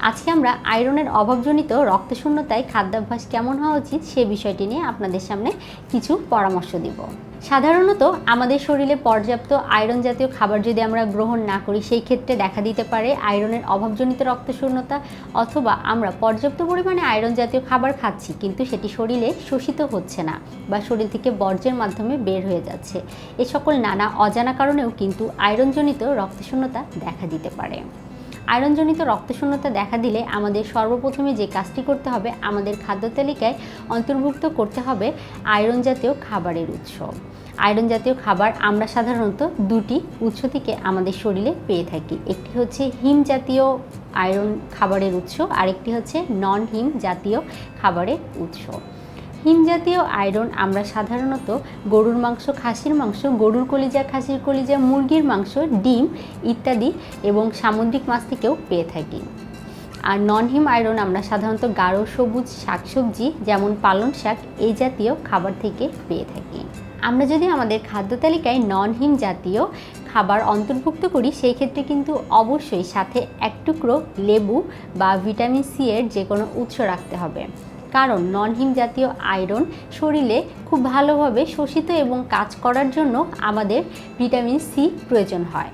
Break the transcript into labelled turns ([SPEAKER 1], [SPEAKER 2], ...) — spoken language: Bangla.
[SPEAKER 1] আজকে আমরা আয়রনের অভাবজনিত রক্তশূন্যতায় খাদ্যাভ্যাস কেমন হওয়া উচিত সে বিষয়টি নিয়ে আপনাদের সামনে কিছু পরামর্শ দিব। সাধারণত আমাদের শরীরে পর্যাপ্ত আয়রন জাতীয় খাবার যদি আমরা গ্রহণ না করি সেই ক্ষেত্রে দেখা দিতে পারে আয়রনের অভাবজনিত রক্তশূন্যতা, অথবা আমরা পর্যাপ্ত পরিমাণে আয়রন জাতীয় খাবার খাচ্ছি কিন্তু সেটি শরীরে শোষিত হচ্ছে না বা শরীর থেকে বর্জ্যের মাধ্যমে বের হয়ে যাচ্ছে। এ সকল নানা অজানা কারণেও কিন্তু আয়রনজনিত রক্তশূন্যতা দেখা দিতে পারে। আয়রনজনিত রক্তশূন্যতা দেখা দিলে আমাদের সর্বপ্রথমে যে কাজটি করতে হবে, আমাদের খাদ্য তালিকায় অন্তর্ভুক্ত করতে হবে আয়রন জাতীয় খাবারের উৎস। আয়রন জাতীয় খাবার আমরা সাধারণত দুটি উৎস থেকে আমাদের শরীরে পেয়ে থাকি। একটি হচ্ছে হিম জাতীয় আয়রন খাবারের উৎস, আরেকটি হচ্ছে নন হিম জাতীয় খাবারের উৎস। হিম জাতীয় আয়রন আমরা সাধারণত গরুর মাংস, খাসির মাংস, গরুর কলিজা, খাসির কলিজা, মুরগির মাংস, ডিম ইত্যাদি এবং সামুদ্রিক মাছ থেকেও পেয়ে থাকি। আর নন হিম আয়রন আমরা সাধারণত গাঢ় সবুজ শাকসবজি যেমন পালং শাক এই জাতীয় খাবার থেকে পেয়ে থাকি। আমরা যদি আমাদের খাদ্য তালিকায় নন হিম জাতীয় খাবার অন্তর্ভুক্ত করি সেই ক্ষেত্রে কিন্তু অবশ্যই সাথে এক টুকরো লেবু বা ভিটামিন সি এর যে কোনো উৎস রাখতে হবে, কারণ নন হিম জাতীয় আয়রন শরীরে খুব ভালোভাবে শোষিত এবং কাজ করার জন্য আমাদের ভিটামিন সি প্রয়োজন হয়।